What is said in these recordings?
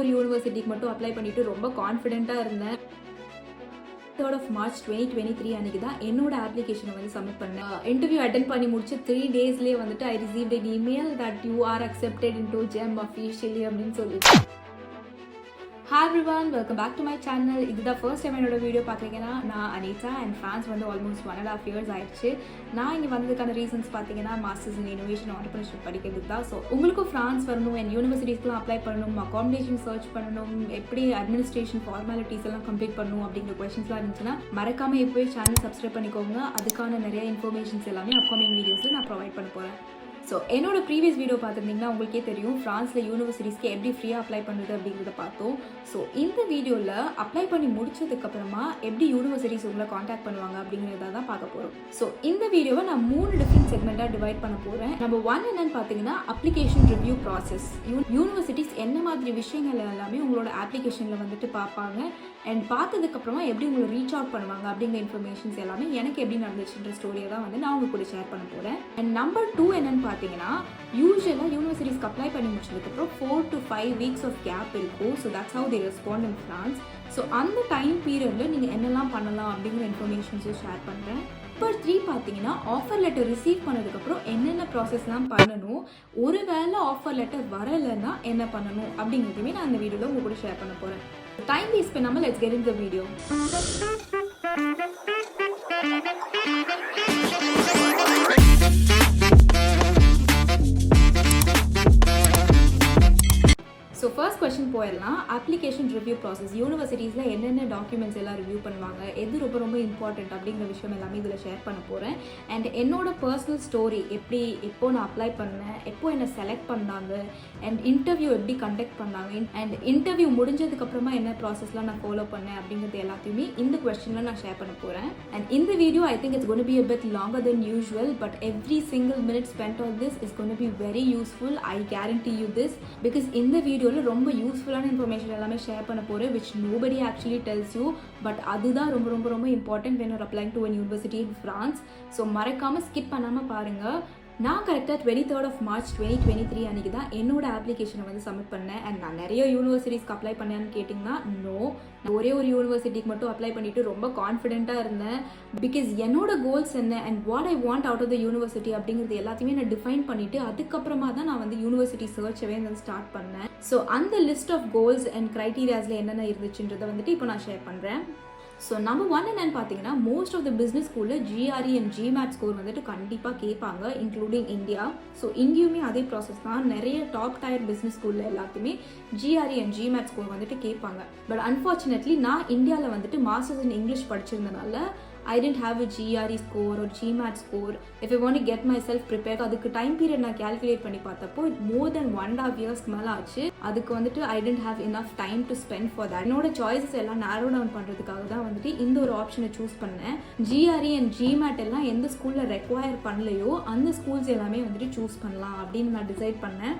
ஒரு யூனிவர்சிட்டிக்கு மட்டும் அப்ளை பண்ணிட்டு ரொம்ப கான்ஃபிடென்ட்டாக இருந்தேன். 3rd of March 2023 அன்றைக்கி தான் என்னோட அப்ளிகேஷனை வந்து சப்மிட் பண்ணேன். இன்டர்வியூ அட்டென்ட் பண்ணி முடிச்சு 3 daysலேயே வந்துட்டு ஐ received an email that you are accepted into GEM officially அப்படின்னு சொல்லிட்டு. Hi everyone, welcome back to my channel. இதுதான் ஃபர்ஸ்ட் டைம் என்னோட வீடியோ பார்க்குறீங்கன்னா நான் அனிதா அண்ட் ஃப்ரான்ஸ் வந்து ஆல்மோஸ்ட் 1.5 years ஆயிடுச்சு. நான் இங்கே வந்ததுக்கான ரீசன்ஸ் பார்த்தீங்கன்னா மாஸ்டர்ஸ் இன் இனோவேஷன் ஆண்டர்பிரினர்ஷிப் படிக்கிறதுக்கு தான். ஸோ உங்களுக்கும் ஃப்ரான்ஸ் வரணும் அண்ட் யூனிவர்சிட்டிஸ்க்குலாம் அப்ளை பண்ணணும், அகாமடேஷன் சர்ச் பண்ணணும், எப்படி அட்மினிஸ்ட்ரேஷன் ஃபார்மாலிட்டிஸ் எல்லாம் கம்ப்ளீட் பண்ணணும் அப்படிங்கிற கொஸ்டின்ஸ்லாம் இருந்துச்சுன்னா மறக்காமல் எப்போயே சேனல் சப்ஸ்கிரைப் பண்ணிக்கோங்க. அதுக்கான நிறைய இன்ஃபர்மேஷன்ஸ் எல்லாமே அப்கமிங் வீடியோஸில் நான் ப்ரொவைட் பண்ண போகிறேன். ஸோ என்னோட ப்ரீவியஸ் வீடியோ பார்த்துருந்தீங்கன்னா உங்களுக்கே தெரியும் ஃப்ரான்ஸில் யூனிவர்சிட்டிஸ்க்கு எப்படி ஃப்ரீயாக அப்ளை பண்ணுறது அப்படிங்கிறத பார்த்தோம். ஸோ இந்த வீடியோவில் அப்ளை பண்ணி முடிச்சதுக்கப்புறமா எப்படி யூனிவர்சிட்டிஸ் உங்களை காண்டாக்ட் பண்ணுவாங்க அப்படிங்கிறத தான் பார்க்க போகிறோம். ஸோ இந்த வீடியோவை நான் 3 டிஃப்ரெண்ட் செக்மெண்ட்டாக டிவைட் பண்ண போகிறேன். நம்பர் 1 என்னன்னு பார்த்தீங்கன்னா அப்ளிகேஷன் ரிவ்யூ ப்ராசஸ். யூனிவர்சிட்டிஸ் என்ன மாதிரி விஷயங்கள் எல்லாமே உங்களோட அப்ளிகேஷனில் வந்துட்டு பார்ப்பாங்க அண்ட் பார்த்ததுக்கப்புறமா எப்படி உங்களை ரீச் அவுட் பண்ணுவாங்க அப்படிங்கிற இன்ஃபர்மேஷன்ஸ் எல்லாமே எனக்கு எப்படி நடந்துச்சுன்ற ஸ்டோரியை தான் வந்து நான் உங்க கூட ஷேர் பண்ண போகிறேன். அண்ட் நம்பர் 2 என்னன்னு பார்த்தீங்கன்னா யூஸ்வலாக யூனிவர்சிட்டிஸ்க்கு அப்ளை பண்ணி முடிச்சதுக்கப்புறம் 4 to 5 weeks ஆஃப் கேப் இருக்கும். So that's how they respond in France. So அந்த டைம் பீரியடில் நீங்கள் என்னெல்லாம் பண்ணலாம் அப்படிங்கிற இன்ஃபர்மேஷன்ஸும் ஷேர் பண்ணுறேன். நம்பர் 3 பார்த்தீங்கன்னா ஆஃபர் லெட்டர் ரிசீவ் பண்ணதுக்கப்புறம் என்னென்ன ப்ராசஸ்லாம் பண்ணணும், ஒரு வேளை ஆஃபர் லெட்டர் வரலைன்னா என்ன பண்ணணும் அப்படிங்கிறதுமே நான் இந்த வீடியோவில் உங்க கூட ஷேர் பண்ண போகிறேன். டைம் வேஸ்ட் பண்ணாமல் let's get in the video. So first question போயிடலாம். Application review process. யூனிவர்சிட்டிஸில் என்னென்ன டாக்குமெண்ட்ஸ் எல்லாம் ரிவ்யூ பண்ணுவாங்க, எது ரொம்ப ரொம்ப இம்பார்ட்டண்ட் அப்படிங்கிற விஷயம் எல்லாமே இதில் ஷேர் பண்ண போகிறேன். அண்ட் என்னோட பர்சனல் ஸ்டோரி, எப்போ நான் அப்ளை பண்ணேன், எப்போ என்னை செலக்ட் பண்ணாங்க, அண்ட் இன்டர்வியூ எப்படி கண்டக்ட் பண்ணாங்க, அண்ட் இன்டர்வியூ முடிஞ்சதுக்கப்புறமா என்ன ப்ராசஸ்லாம் நான் ஃபாலோ பண்ணேன் அப்படிங்கிறது எல்லாத்தையுமே இந்த கொஸ்டினில் நான் ஷேர் பண்ண போகிறேன். அண்ட் இந்த video I think it's gonna B a bit longer than usual, but every single minute spent on this is going to be very useful. I guarantee you this, because இந்த video ரொம்ப யூஸ்ஃபுல்லான information எல்லாமே share பண்ண போகிறேன் which nobody actually tells you, but அதுதான் ரொம்ப ரொம்ப ரொம்ப important when you're applying to a university in France. So மறக்காமல் ஸ்கிப் பண்ணாமல் பாருங்கள். நான் கரெக்டாக 23rd of March 2023 அன்றைக்கி தான் என்னோட அப்ளிகேஷனை வந்து சப்மிட் பண்ணேன். அண்ட் நான் நிறைய யூனிவர்சிட்டிஸ்க்கு அப்ளை பண்ணேன்னு கேட்டிங்கன்னா நோ, நான் ஒரே ஒரு யூனிவர்சிட்டிக்கு மட்டும் அப்ளை பண்ணிவிட்டு ரொம்ப கான்ஃபிடென்ட்டாக இருந்தேன். பிகாஸ் என்னோட கோல்ஸ் என்ன and what I want out of the university அப்படிங்கிறது எல்லாத்தையுமே நான் டிஃபைன் பண்ணிவிட்டு அதுக்கப்புறமா தான் நான் வந்து யூனிவர்சிட்டி சர்ச்சவே வந்து ஸ்டார்ட் பண்ணேன். ஸோ அந்த லிஸ்ட் ஆஃப் கோல்ஸ் அண்ட் க்ரைட்டீரியாஸில் என்னென்ன இருந்துச்சுன்றதை வந்துட்டு இப்போ நான் ஷேர் பண்ணுறேன். ஸோ நம்பர் 1 என்னன்னு பார்த்தீங்கன்னா மோஸ்ட் ஆஃப் த பிஸ்னஸ் ஸ்கூலில் GRE அண்ட் GMAT ஸ்கோர் வந்துட்டு கண்டிப்பாக கேட்பாங்க, இன்க்ளூடிங் இந்தியா. ஸோ இங்கேயுமே அதே ப்ராசஸ் தான். நிறைய டாப் டயர் பிஸ்னஸ் ஸ்கூலில் எல்லாத்தையுமே GRE அண்ட் GMAT ஸ்கோர் வந்துட்டு கேட்பாங்க. பட் அன்ஃபார்ச்சுனேட்லி நான் இந்தியாவில் வந்துட்டு மாஸ்டர்ஸ் இன் இங்கிலீஷ் படிச்சிருந்தனால I didn't have a GRE score or GMAT score. If I want to get myself prepared, அதுக்கு டைம் பீரியட் நான் கேல்குலேட் பண்ணி பார்த்தப்போ மோர் தென் 1.5 years மேலே ஆச்சு. அதுக்கு வந்துட்டு I didn't have enough time to spend for that. என்னோட சாய்ஸஸ் எல்லாம் நேரோ டவுன் பண்ணுறதுக்காக தான் வந்துட்டு இந்த ஒரு ஆப்ஷனை சூஸ் பண்ணேன். GRE அண்ட் GMAT எல்லாம் எந்த ஸ்கூலில் ரெக்வயர் பண்ணலையோ அந்த ஸ்கூல்ஸ் எல்லாமே வந்துட்டு சூஸ் பண்ணலாம் அப்படின்னு நான் டிசைட் பண்ணேன்.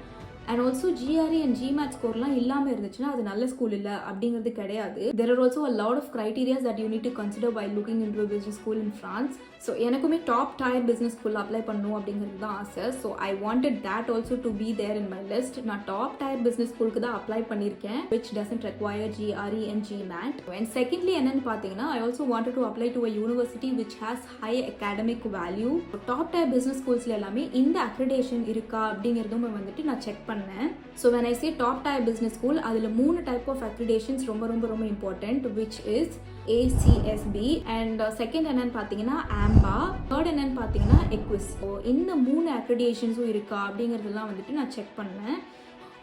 And also GRE and GMAT ஸ்கோர்லாம் இல்லாமல் இருந்துச்சுன்னா அது நல்ல ஸ்கூல் இல்லை அப்படிங்கிறது கிடையாது. There are also a lot of criterias that you need to consider by looking into a business school in France. So எனக்குமே டாப் டயர் பிஸ்னஸ் ஸ்கூலில் அப்ளை பண்ணணும் அப்படிங்கிறது தான் ஆசை. So I wanted that also to be there in my list. நான் top tier business ஸ்கூலுக்கு தான் apply பண்ணியிருக்கேன் which doesn't require GRE and GMAT. And secondly என்னன்னு பார்த்தீங்கன்னா I also wanted to apply to a university which has high academic value. Top tier business ஸ்கூல்ஸில் எல்லாமே இந்த accreditation இருக்கா அப்படிங்கிறதும் வந்துட்டு நான் செக் பண்ணேன். So when I say top tier business school, அதில் 3 type of accreditations ரொம்ப ரொம்ப ரொம்ப important, which is AACSB and second என்னன்னு பார்த்தீங்கன்னா AMBA, third என்னன்னு பார்த்தீங்கன்னா EQUIS. ஸோ இந்த 3 accreditations-உம் இருக்கா அப்படிங்கிறதெல்லாம் வந்துட்டு நான் செக் பண்ணேன்.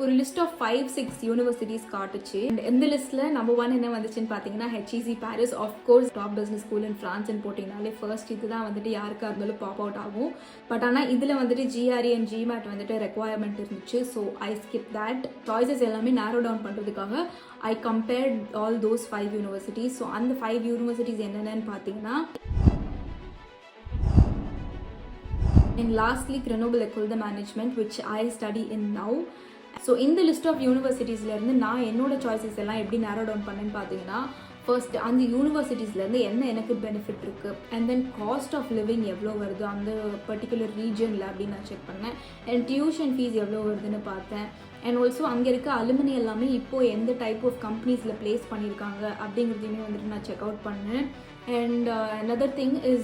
ஒரு லிஸ்ட் ஆஃப் 5-6 யூனிவர்சிட்டிஸ் காட்டுச்சு. இந்த லிஸ்ட்டில் நம்பர் 1 என்ன வந்துச்சுன்னு பார்த்தீங்கன்னா HEC Paris. Of course top business school in ஃப்ரான்ஸ்ன்னு போட்டிங்கனாலே ஃபர்ஸ்ட் இது தான் வந்துட்டு யாருக்காக இருந்தாலும் பாப் அவுட் ஆகும். பட் ஆனால் இதில் வந்துட்டு GRE அண்ட் GMAT வந்துட்டு ரெக்வயர்மெண்ட் இருந்துச்சு. So I skip that. Choices எல்லாமே நேரோ டவுன் பண்ணுறதுக்காக I compared all those 5 universities. So அந்த 5 யூனிவர்சிட்டிஸ் என்னென்னு பார்த்தீங்கன்னா and lastly Grenoble École de Management, which I study in now. So இந்த லிஸ்ட் ஆஃப் யூனிவர்சிட்டிஸ்லேருந்து நான் என்னோட சாய்ஸஸ் எல்லாம் எப்படி நேரோ டவுன் பண்ணேன்னு பார்த்தீங்கன்னா ஃபர்ஸ்ட் அந்த யூனிவர்சிட்டிஸ்லேருந்து என்ன எனக்கு பெனிஃபிட் இருக்குது, and then cost of living எவ்வளோ வருது அந்த பர்டிகுலர் ரீஜனில் அப்படின்னு நான் செக் பண்ணேன். அண்ட் டியூஷன் ஃபீஸ் எவ்வளோ வருதுன்னு பார்த்தேன். அண்ட் ஆல்சோ அங்கே இருக்க அலுமினி எல்லாமே இப்போது எந்த டைப் ஆஃப் கம்பெனிஸில் ப்ளேஸ் பண்ணியிருக்காங்க அப்படிங்கிறதையுமே வந்துட்டு நான் செக் அவுட் பண்ணேன். அண்ட் another thing is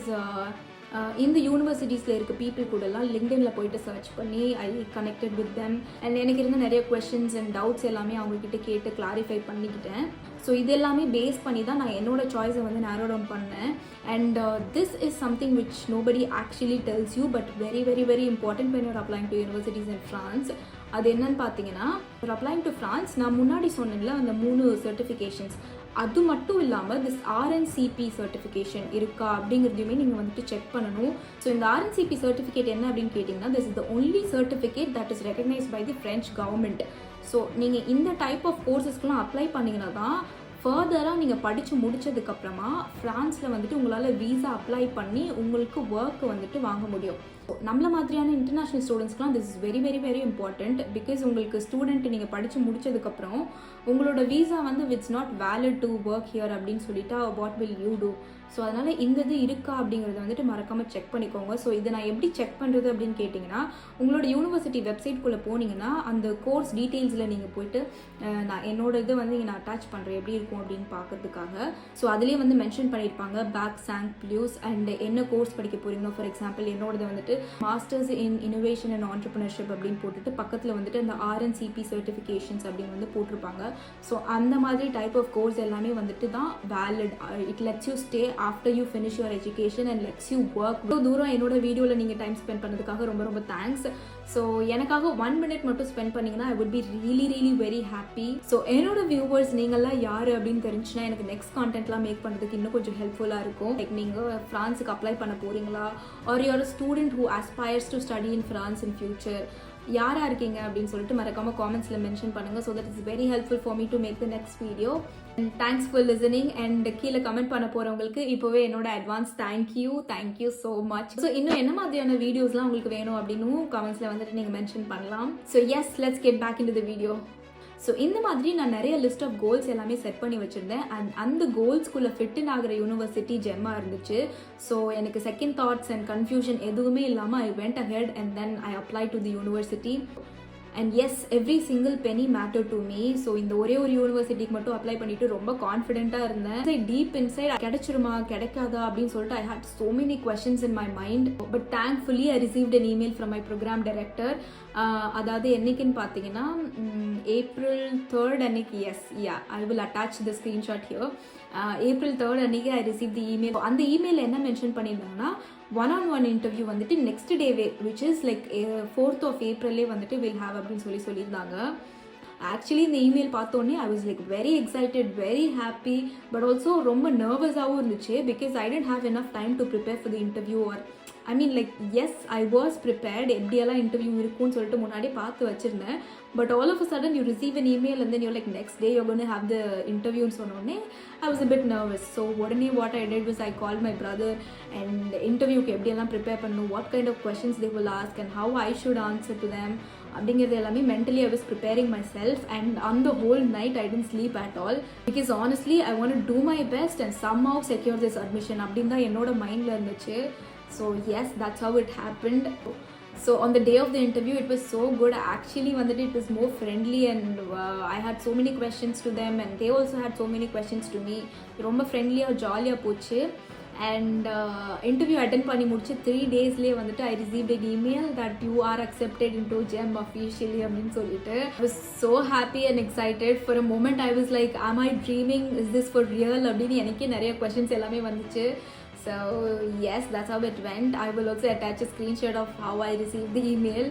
இந்த யூனிவர்சிட்டிஸில் இருக்க பீப்புள் கூடலாம் லிங்க்டின்ல போயிட்டு சர்ச் பண்ணி ஐ கனெக்டட் வித் தெம். அண்ட் எனக்கு இருந்த நிறைய கொஷின்ஸ் அண்ட் டவுட்ஸ் எல்லாமே அவங்கக்கிட்ட கேட்டு கிளாரிஃபை பண்ணிக்கிட்டேன். ஸோ இது எல்லாமே பேஸ் பண்ணி தான் நான் என்னோட சாய்ஸை வந்து நேரோ டவுன் பண்ணேன். And this is something which nobody actually tells you, but very very very important when you're applying to universities in France. அது என்னன்னு பார்த்தீங்கன்னா, அப்ளைங் டு ஃப்ரான்ஸ் நான் முன்னாடி சொன்னேன்ல அந்த 3 சர்டிஃபிகேஷன்ஸ், அது மட்டும் இல்லாமல் திஸ் ஆர்என்சிபி சர்டிஃபிகேஷன் இருக்கா அப்படிங்கிறதையுமே நீங்கள் வந்துட்டு செக் பண்ணணும். ஸோ இந்த ஆர்என்சிபி சர்டிஃபிகேட் என்ன அப்படின்னு கேட்டிங்கன்னா, this is the only certificate that is recognised by the French government. So நீங்கள் இந்த டைப் ஆஃப் கோர்சஸ்க்குலாம் அப்ளை பண்ணிங்கன்னா தான் ஃபர்தராக நீங்கள் படித்து முடித்ததுக்கப்புறமா ஃப்ரான்ஸில் வந்துட்டு உங்களால் வீசா அப்ளை பண்ணி உங்களுக்கு ஒர்க் வந்துட்டு வாங்க முடியும். நம்மள மாதிரியான இன்டர்நேஷ்னல் ஸ்டூடெண்ட்ஸ்க்குலாம் this is very very very important. Because உங்களுக்கு ஸ்டூடெண்ட் நீங்கள் படித்து முடிச்சதுக்கப்புறம் உங்களோட வீசா வந்து it's not valid to work here அப்படின்னு சொல்லிட்டா what will you do? So அதனால் இந்த இது இருக்கா அப்படிங்கிறத வந்துட்டு மறக்காமல் செக் பண்ணிக்கோங்க. ஸோ இதை நான் எப்படி செக் பண்ணுறது அப்படின்னு கேட்டிங்கன்னா, உங்களோட யூனிவர்சிட்டி வெப்சைட்குள்ளே போனீங்கன்னா அந்த கோர்ஸ் டீட்டெயில்ஸில் நீங்கள் போய்ட்டு நான் என்னோட இதை வந்து நான் அட்டாச் பண்ணுறேன் எப்படி இருக்கும் அப்படின்னு பார்க்கறதுக்காக. ஸோ அதிலே வந்து மென்ஷன் பண்ணியிருப்பாங்க பேக் சாங்க் ப்ளூஸ் அண்ட் என்ன கோர்ஸ் படிக்க போகிறீங்களோ. ஃபார் எக்ஸாம்பிள் என்னோடது வந்துட்டு masters in innovation and entrepreneurship அப்படின்னு போட்டுட்டு பக்கத்தில் வந்துட்டு அந்த ஆர்என்சிபி சர்டிஃபிகேஷன்ஸ் அப்படின்னு வந்து போட்டிருப்பாங்க. ஸோ அந்த மாதிரி டைப் ஆஃப் கோர்ஸ் எல்லாமே வந்துட்டு தான் valid. It let's you stay after you finish your education and lets you work. தூரம் என்னோட வீடியோவில் நீங்கள் டைம் ஸ்பெண்ட் பண்ணதுக்காக ரொம்ப ரொம்ப தேங்க்ஸ். ஸோ எனக்காக 1 minute மட்டும் ஸ்பெண்ட் பண்ணிங்கன்னா I would be really really very happy. So என்னோட வியூவர்ஸ் நீங்கள்லாம் யார் அப்படின்னு தெரிஞ்சுன்னா எனக்கு நெக்ஸ்ட் கான்டென்ட்லாம் மேக் பண்ணுறதுக்கு இன்னும் கொஞ்சம் ஹெல்ப்ஃபுல்லாக இருக்கும். லைக் நீங்கள் ஃப்ரான்ஸுக்கு அப்ளை பண்ண போகிறீங்களா, or you're student who aspires to study in France in future, யாராக இருக்கீங்க அப்படின்னு சொல்லிட்டு மறக்காமல் காமெண்ட்ஸில் மென்ஷன் பண்ணுங்கள். So that is very helpful for me to make the next video. And thanks for listening. And கீழே கமெண்ட் பண்ண போகிறவங்களுக்கு இப்போவே என்னோட advance thank you so much. So இன்னும் என்ன மாதிரியான வீடியோஸ்லாம் உங்களுக்கு வேணும் அப்படின்னு கமெண்ட்ஸில் வந்துட்டு நீங்கள் மென்ஷன் பண்ணலாம். So yes, let's get back into the video. So இந்த மாதிரி நான் நிறைய லிஸ்ட் ஆஃப் கோல்ஸ் எல்லாமே செட் பண்ணி வச்சுருந்தேன். அண்ட் அந்த கோல்ஸ்குள்ளே ஃபிட்டின் ஆகிற யூனிவர்சிட்டி ஜெம்மாக இருந்துச்சு. ஸோ எனக்கு செகண்ட் தாட்ஸ் அண்ட் கன்ஃபியூஷன் எதுவுமே இல்லாமல் I went ahead and then I apply to the university. And yes, every single penny matter to me. So இந்த ஒரே ஒரு யூனிவர்சிட்டிக்கு மட்டும் அப்ளை பண்ணிட்டு ரொம்ப கான்ஃபிடென்ட்டாக இருந்தேன். டீப் இன்சைட் கிடைச்சிருமா கிடைக்காதா அப்படின்னு சொல்லிட்டு I had so many questions in my mind. But thankfully I received an email from my program director. அதாவது என்னைக்குன்னு பார்த்தீங்கன்னா April 3rd அன்னைக்கு. Yes, yeah, I will attach the screenshot here. April 3rd அன்னைக்கு I receive the email. அந்த email என்ன mention பண்ணியிருந்தாங்கன்னா, 1-on-1 interview வந்துட்டு next டேவே which is like 4th of April வந்துட்டு வில் ஹாவ் அப்படின்னு சொல்லியிருந்தாங்க. ஆக்சுவலி இந்த இமெயில் பார்த்தோன்னே I was like very excited, very happy, but also ரொம்ப நர்வஸாகவும் இருந்துச்சு. Because I didn't have enough time to prepare for the interview. Or I mean like yes, I was prepared, எப்படியெல்லாம் interview இருக்கும்னு சொல்லிட்டு முன்னாடி பார்த்து வச்சுருந்தேன். But all of a sudden you receive an email and then you like next day you going to have the இன்டர்வியூன்னு சொன்னோடனே I was a bit nervous. So உடனே what I did was I call my brother and இன்டர்வியூக்கு எப்படியெல்லாம் prepare பண்ணணும், what kind of questions they will ask and how I should answer to them அப்படிங்கிறது எல்லாமே mentally I was preparing myself. And on the whole night I didn't sleep at all. Because honestly I want to do my best and somehow secure this admission அப்படின்னு தான் என்னோட மைண்டில் இருந்துச்சு. So yes, that's how it happened. So on the day of the interview it was so good. Actually it was more friendly and I had so many questions to them and they also had so many questions to me. ரொம்ப ஃப்ரெண்ட்லியாக ஜாலியாக போச்சு. And interview attend பண்ணி முடிச்சு 3 daysலேயே வந்துட்டு ஐ received an email that you are accepted into GEM officially அப்படின்னு சொல்லிட்டு I was so happy and excited. For a moment I was like, am I dreaming, is this for real அப்படின்னு எனக்கே நிறைய questions எல்லாமே வந்துச்சு. So yes, that's how it went. I will also attach a screenshot of how I received the email.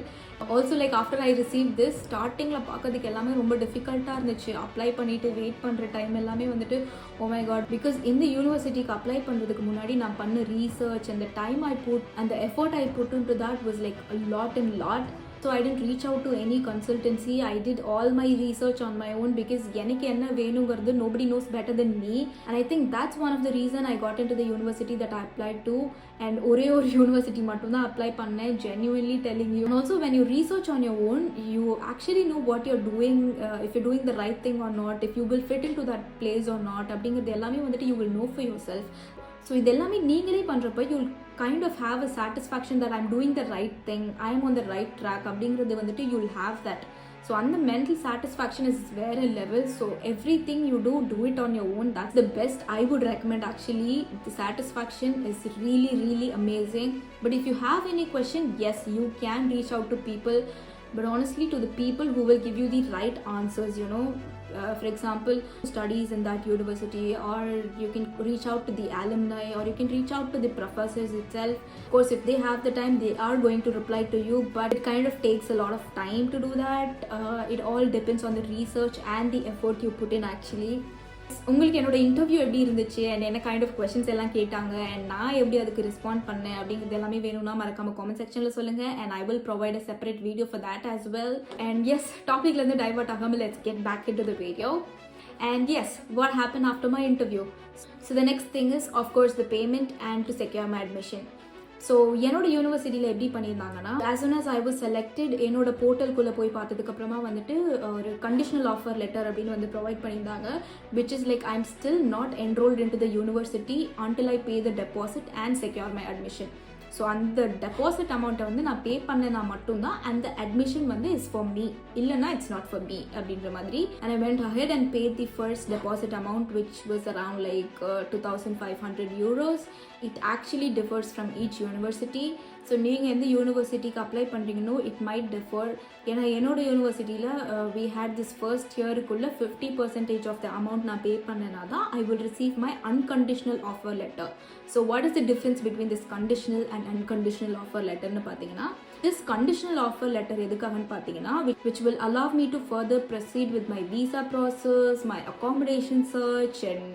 Also like after I received this, startingல பார்க்கறதுக்கு எல்லாமே ரொம்ப டிஃபிகல்ட்டாக இருந்துச்சு. Apply பண்ணிட்டு வெயிட் பண்ணுற டைம் எல்லாமே வந்துட்டு oh my god, because இந்த யூனிவர்சிட்டிக்கு அப்ளை பண்ணுறதுக்கு முன்னாடி நான் பண்ண research and the time I put and the effort I put into that was like a lot and lot. So I didn't reach out to any consultancy. I did all my research on my own because எனக்கு என்ன வேணுங்கிறது nobody knows better than me. And I think that's one of the reason I got into the university that I applied to. And ஒரே ஒரு university மட்டும் தான் apply பண்ணேன், genuinely telling you. And also when you research on your own, you actually know what you're doing, if you're doing the right thing or not, if you will fit into that place or not. அப்படிங்கிறது எல்லாமே வந்துட்டு you will know for yourself. So இதெல்லாமே நீங்களே பண்ணுறப்ப you'll kind of have a satisfaction that I'm doing the right thing, I'm on the right track அப்படிங்கிறது வந்துட்டு you'll have that. So on the mental satisfaction is very level. So everything you do it on your own. That's the best I would recommend actually. The satisfaction is really amazing. But if you have any question, yes, you can reach out to people, but honestly to the people who will give you the right answers, you know. For example, studies in that university, or you can reach out to the alumni, or you can reach out to the professors itself. Of course, if they have the time, they are going to reply to you, but it kind of takes a lot of time to do that. It all depends on the research and the effort you put in actually. உங்களுக்கு என்னோட interview எப்படி இருந்துச்சு and என்ன kind of questions எல்லாம் கேட்டாங்க and நான் எப்படி அதுக்கு ரெஸ்பாண்ட் பண்ணேன் அப்படிங்கிறது எல்லாமே வேணும்னா மறக்காம காமெண்ட் செக்ஷனில் சொல்லுங்க and I will provide a separate video for that as well. And yes, டாபிக்லேருந்து டைவர்ட் ஆகாமல் let's get back into the video. And yes, what happened after my interview? So the next thing is, of course, the payment and to secure my admission. So என்னோட யூனிவர்சிட்டியில் எப்படி பண்ணியிருந்தாங்கன்னா, as soon as I was selected, என்னோட போர்ட்டலுக்குள்ளே போய் பார்த்ததுக்கப்புறமா வந்துட்டு ஒரு conditional offer letter அப்படின்னு வந்து ப்ரொவைட் பண்ணியிருந்தாங்க, which is like I'm still not enrolled into the university until I pay the deposit and secure my admission. So அந்த டெபாசிட் அமௌண்ட்டை வந்து நான் பே பண்ணேன்னா மட்டும்தான் அந்த அட்மிஷன் வந்து இஸ் ஃபார் மீ, இல்லைனா இட்ஸ் நாட் ஃபார் மீ அப்படின்ற மாதிரி. And I went ahead and pay the first deposit amount which was around like 2,500 euros. It actually differs from each university. So நீங்கள் எந்த யூனிவர்சிட்டிக்கு அப்ளை பண்ணுறீங்கன்னோ it might differ. ஏன்னா என்னோட யூனிவர்சிட்டியில் we had this first இயருக்குள்ளே 50% ஆஃப் த அமௌண்ட் நான் pay பண்ணேன்னா தான் I will receive my unconditional offer letter. So what is the difference between this conditional and unconditional offer letterன்னு பார்த்தீங்கன்னா, this conditional offer letter எதுக்காகன்னு பார்த்தீங்கன்னா, which will allow me to further proceed with my visa process, my accommodation search, and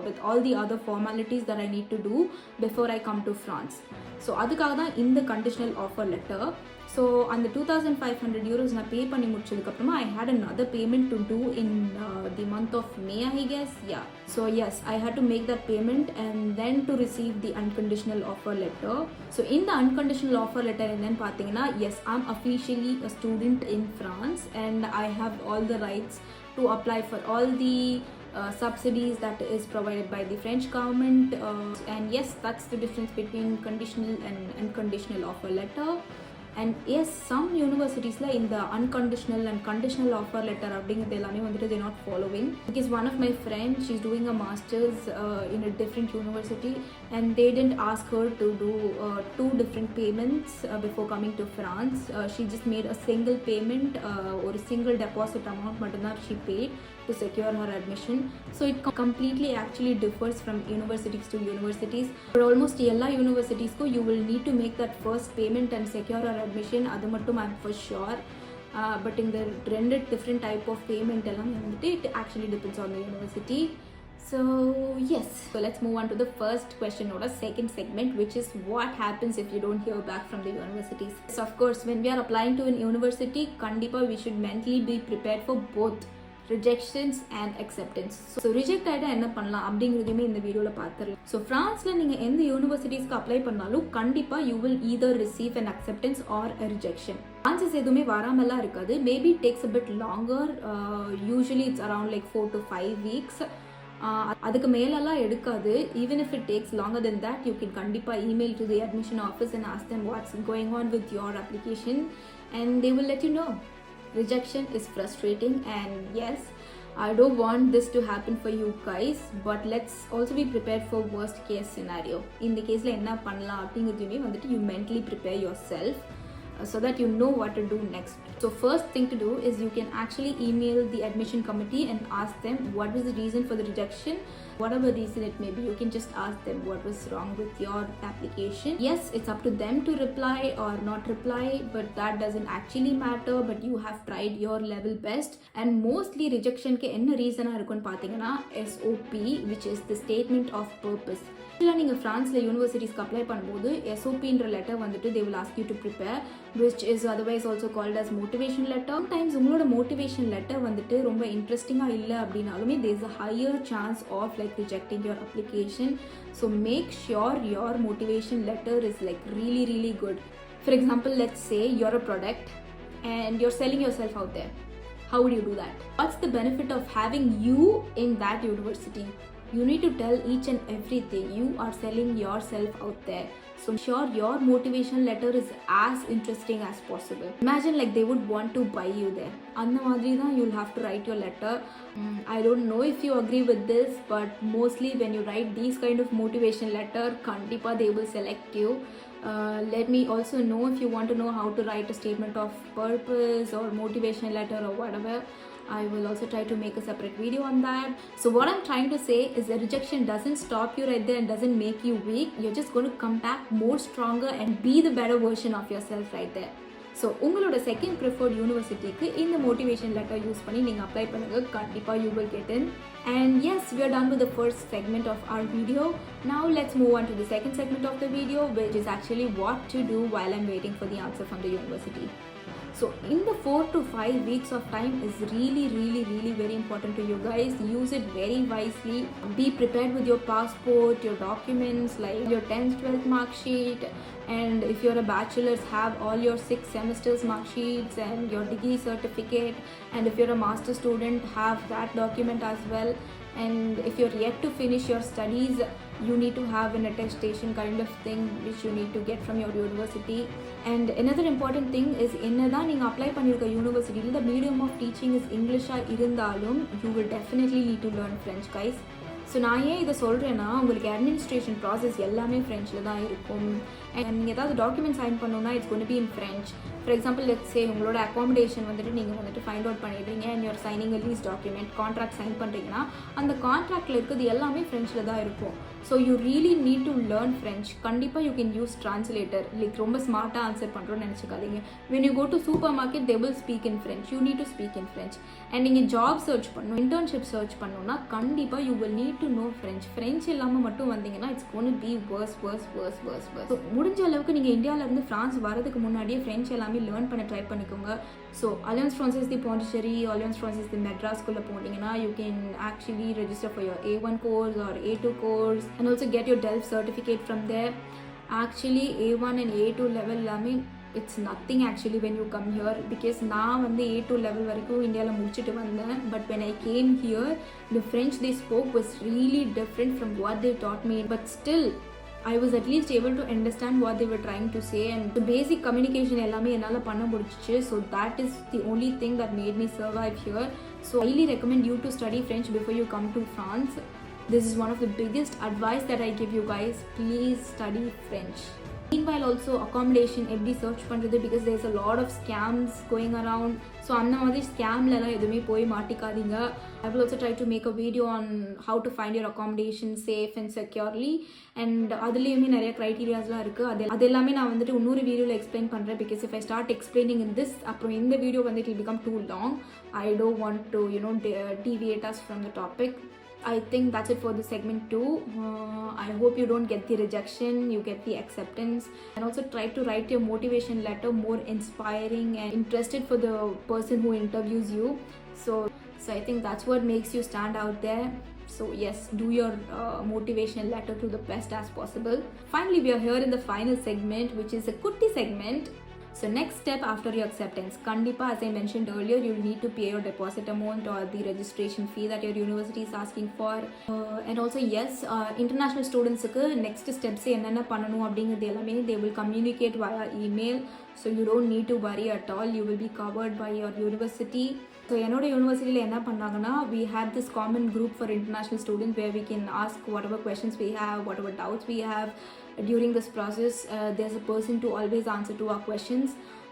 with all the other formalities that I need to do before I come to France. So அதுக்காக தான் இந்த conditional offer letter. So அந்த 2,500 euros நான் பே பண்ணி முடிச்சதுக்கப்புறமா I had another payment to do in the month of May, I guess. Yeah. So yes, I had to make that payment and then to receive the unconditional offer letter. So in the unconditional offer letter என்னன்னு பார்த்தீங்கன்னா, yes, I'm officially a student in France and I have all the rights to apply for all the subsidies that is provided by the French government. And yes, that's the difference between conditional and unconditional offer letter. And yes, some universities la in the unconditional and conditional offer letter அப்படிங்கிறது எல்லாமே வந்துட்டு they're not following, because one of my friends, she's doing a master's in a different university and they didn't ask her to do two different payments before coming to France. She just made a single payment, or a single deposit amount மட்டும்தான் she paid to secure her admission. So it completely actually differs from universities to universities. But almost எல்லா universitiesக்கும் you will need to make that first payment and secure her admission. அது மட்டும் I'm for sure. But in the rendered different type of payment எல்லாமே வந்துட்டு it actually depends on the university. So yes, so let's move on to the first question or the second segment, which is what happens if you don't hear back from the universities. So of course, when we are applying to an university, kandipa we should mentally be prepared for both rejections and acceptance. So reject ஆகிட்டா என்ன பண்ணலாம் அப்படிங்கிறதுமே இந்த வீடியோவில் பார்த்துடலாம். So ஃப்ரான்ஸில் நீங்கள் எந்த யூனிவர்சிட்டிஸ்க்கு apply பண்ணாலும் கண்டிப்பாக you will either receive an acceptance or a rejection. Answers எதுவுமே வராமலாம் இருக்காது. Maybe takes a bit longer. Usually it's around like 4 to 5 weeks. அதுக்கு மேலெல்லாம் எடுக்காது. Even if it takes longer than that, you can கண்டிப்பாக email to the admission office and ask them what's going on with your application and they will let you know. Rejection is frustrating and yes, I don't want this to happen for you guys, but let's also be prepared for worst case scenario. In the case la enna pannalam அப்படிங்கிறதுமே வந்துட்டு you mentally prepare yourself so that you know what to do next. So first thing to do is you can actually email the admission committee and ask them what was the reason for the rejection. Whatever reason it may be, you can just ask them what was wrong with your application. Yes, it's up to them to reply or not reply, but that doesn't actually matter, but you have tried your level best. And mostly rejection ke enna reason ah irukonu pathina SOP, which is the statement of purpose. நீங்கள் ஃப்ரான்ஸில் யூனிவர்சிட்டிஸ்க்கு apply பண்ணும்போது SOPன்ற letter வந்துட்டு they will ask you to prepare. which is otherwise also called as motivation letter. Sometimes உங்களோட motivation letter வந்துட்டு ரொம்ப இன்ட்ரெஸ்டிங்காக இல்லை அப்படின்னாலுமே there is a higher chance of like rejecting your application. So make sure your motivation letter is like really really good. For example, let's say you're a product and you're selling yourself out there. How would you do that? What's the benefit of having you in that university? You need to tell each and everything. You are selling yourself out there. So ensure your motivation letter is as interesting as possible. Imagine like they would want to buy you there. அந்த மாதிரி தான் you'll have to write your letter. I don't know if you agree with this, but mostly when you write these kind of motivation letter, kandipa they will select you. Let me also know if you want to know how to write a statement of purpose or motivation letter or whatever. I will also try to make a separate video on that. So what I'm trying to say is the rejection doesn't stop you right there and doesn't make you weak. You're just going to come back more stronger and be the better version of yourself right there. So உங்களோட second preferred யூனிவர்சிட்டிக்கு இந்த motivation letter use பண்ணி நீங்கள் apply பண்ணுங்கள். கண்டிப்பாக you will get in. And yes, we are done with the first segment of our video. Now let's move on to the second segment of the video, which is actually what to do while I'm waiting for the answer from the university. So in the 4 to 5 weeks of time is really very important to you guys. Use it very wisely. Be prepared with your passport, your documents like your 10th 12th mark sheet, and if you're a bachelor's, have all your 6 semesters mark sheets and your degree certificate, and if you're a master student, have that document as well. And if you're yet to finish your studies, you need to have an attestation kind of thing which you need to get from your university. And another important thing is என்னதான் நீங்கள் apply பண்ணியிருக்க யூனிவர்சிட்டியில் the medium of teaching is இங்கிலீஷாக இருந்தாலும் you will definitely need to learn French guys. So நான் ஏன் இதை சொல்கிறேன்னா உங்களுக்கு அட்மினிஸ்ட்ரேஷன் ப்ராசஸ் எல்லாமே ஃப்ரெஞ்சில் தான் இருக்கும். அண்ட் நீங்கள் ஏதாவது டாக்குமெண்ட் சைன் பண்ணணும்னா it's gonna be in French. For example let's say உங்களோட அகாமடேஷன் வந்துட்டு நீங்கள் வந்துட்டு ஃபைண்ட் அவுட் பண்ணிடுறீங்க and your signing a lease document contract sign பண்ணுறீங்கன்னா அந்த கான்ட்ராக்டில் இருக்கிறது எல்லாமே ஃப்ரெஞ்சில் தான் இருக்கும். So you really need to learn French. கண்டிப்பாக you can use translator. Like ரொம்ப ஸ்மார்ட்டாக ஆன்சர் பண்ணுறோன்னு நினச்சிக்காதீங்க. When you go to supermarket they will speak in French. You need to speak in French. And நீங்கள் job search பண்ணணும், internship search பண்ணணும்னா கண்டிப்பாக you will need to know French. French இல்லாமல் மட்டும் வந்தீங்கன்னா it's gonna be worse. So முடிஞ்ச அளவுக்கு நீங்கள் இந்தியாவிலேருந்து ஃப்ரான்ஸ் வரதுக்கு முன்னாடியே ஃப்ரெஞ்ச் எல்லாமே லேர்ன் பண்ண ட்ரை பண்ணிக்கோங்க. ஸோ அலையன்ஸ் ஃப்ரான்சைஸ் தி பாண்டிச்சேரி, அலையன்ஸ் ஃப்ரான்சைஸ் தி மெட்ராஸ்குள்ளே போனீங்கன்னா you can actually register for your A1 course or A2 course and also get your DELF certificate from there. Actually A1 and A2 level எல்லாமே it's nothing actually when you come here, because நான் வந்து A2 level வரைக்கும் இந்தியாவில் முடிச்சுட்டு வந்தேன். But when I came here, the French they spoke was really different from what they taught me. But still I was at least able to understand what they were trying to say, and the basic communication எல்லாமே என்னால் பண்ண முடிஞ்சிச்சு. So that is the only thing that made me survive here. So I highly recommend you to study French before you come to France. This is one of the biggest advice that I give you guys. Please study French. Meanwhile also accommodation எப்படி search பண்ணுறது, because there is a lot of scams going around. So அந்த மாதிரி ஸ்கேம்லலாம் எதுவுமே போய் மாட்டிக்காதீங்க. I will also try to make a video on how to find your accommodation safe and securely. And அதுலேயுமே நிறைய க்ரைட்டீரியாஸ்லாம் இருக்குது. அது எல்லாமே நான் வந்துட்டு இன்னொரு வீடியோவில் எக்ஸ்பிளைன் பண்ணுறேன். Because if I start explaining in this, அப்புறம் இந்த வீடியோ வந்து it will become too long. I don't want to deviate us from the topic. I think that's it for the segment 2. I hope you don't get the rejection, you get the acceptance. And also try to write your motivation letter more inspiring and interested for the person who interviews you. So I think that's what makes you stand out there. So yes, do your motivation letter to the best as possible. Finally, we are here in the final segment, which is a kutti segment. So next step after your acceptance, kandipa, as I mentioned earlier, you will need to pay your deposit amount or the registration fee that your university is asking for. And also yes, international students ku next steps enna pananum abingiradhu ellame they will communicate via email. So you don't need to worry at all. You will be covered by your university. So என்னோட யூனிவர்சிட்டியில் என்ன பண்ணாங்கன்னா, we had this common group for international students where we can ask whatever questions we have, whatever doubts we have during this process. There's a person to always answer to our questions.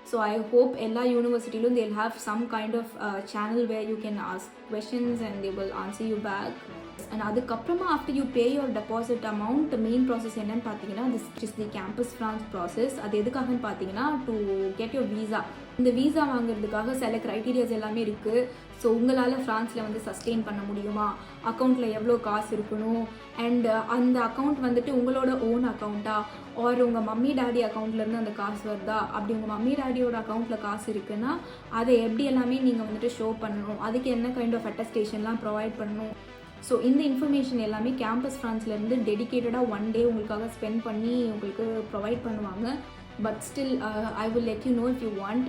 So I hope எல்லா யூனிவர்சிட்டியிலும் they'll have some kind of channel where you can ask questions and they will answer you back. And அதுக்கப்புறமா after you pay your deposit amount main process என்னன்னு பார்த்தீங்கன்னா this is the campus France process. அது எதுக்காகன்னு பார்த்தீங்கன்னா to get your visa. இந்த visa வாங்குறதுக்காக சில criterias எல்லாமே இருக்குது. ஸோ உங்களால் ஃப்ரான்ஸில் வந்து சஸ்டெயின் பண்ண முடியுமா, அக்கௌண்ட்டில் எவ்வளோ காசு இருக்கணும், அண்ட் அந்த அக்கௌண்ட் வந்துட்டு உங்களோட ஓன் அக்கௌண்ட்டா ஆர் உங்கள் மம்மி டேடி அக்கௌண்ட்லேருந்து அந்த காசு வருதா. அப்படி உங்கள் மம்மி டேடியோட அக்கௌண்ட்டில் காசு இருக்குன்னா அதை எப்படி எல்லாமே நீங்கள் வந்துட்டு ஷோ பண்ணணும், அதுக்கு என்ன கைண்ட் ஆஃப் அட்டஸ்டேஷன்லாம் ப்ரொவைட் பண்ணணும். ஸோ இந்த இன்ஃபர்மேஷன் எல்லாமே கேம்பஸ் ஃப்ரான்ஸ்லேருந்து டெடிக்கேட்டடாக ஒன் டே உங்களுக்காக ஸ்பெண்ட் பண்ணி உங்களுக்கு ப்ரொவைட் பண்ணுவாங்க. But still I will let you know if you want.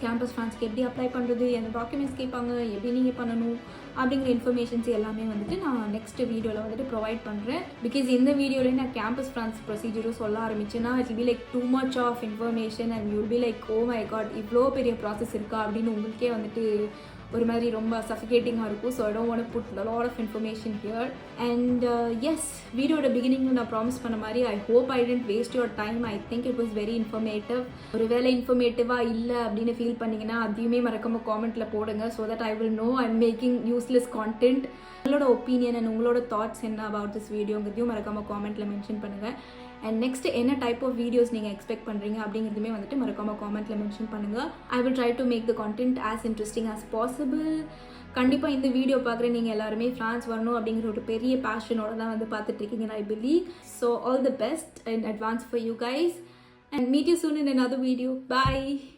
Campus ஃப்ரான்ஸ்க்கு எப்படி அப்ளை பண்ணுறது, எந்த டாக்குமெண்ட்ஸ் கேட்பாங்க, எப்படி நீங்கள் பண்ணணும் அப்படிங்கிற இன்ஃபர்மேஷன்ஸ் எல்லாமே வந்துட்டு நான் நெக்ஸ்ட் வீடியோவில் வந்துட்டு ப்ரொவைட் பண்ணுறேன். பிகாஸ் இந்த வீடியோவில் நான் கேம்பஸ் ஃப்ரான்ஸ் ப்ரொசீஜரும் சொல்ல ஆரம்பிச்சேன்னா it will be like too much of information and you will be like oh my god இவ்வளோ பெரிய ப்ராசஸ் இருக்கா அப்படின்னு உங்களுக்கே வந்துட்டு ஒரு மாதிரி ரொம்ப சஃபிகேட்டிங்காக இருக்கும். So I don't want to put a lot of information here. And yes, வீடியோட பிகினிங்கில் நான் ப்ராமிஸ் பண்ண மாதிரி I hope I didn't waste your time. I think it was very informative. ஒரு வேளை இன்ஃபர்மேட்டிவாக இல்லை அப்படின்னு ஃபீல் பண்ணிங்கன்னா அதையுமே மறக்காமல் காமெண்ட்டில் போடுங்க. So that I will know I am making useless content. உங்களோட ஒப்பீனியன் அண்ட் உங்களோட தாட்ஸ் என்ன அபவுட் திஸ் வீடியோங்கிறதையும் மறக்காமல் காமெண்ட்டில் மென்ஷன் பண்ணுங்கள். அண்ட் நெக்ஸ்ட் என்ன டைப் ஆஃப் வீடியோஸ் நீங்கள் எக்ஸ்பெக்ட் பண்ணுறீங்க அப்படிங்கிறதுமே வந்துட்டு மறக்காமல் காமெண்ட்டில் மென்ஷன் பண்ணுங்கள். I will try to make the content as interesting as possible. கண்டிப்பாக இந்த வீடியோ பார்க்குற நீங்கள் எல்லாருமே ஃப்ரான்ஸ் வரணும் அப்படிங்கிற ஒரு பெரிய பேஷனோட தான் வந்து பார்த்துட்ருக்கீங்கன்னு I believe. So all the best in advance for you guys and meet you soon in another video. Bye.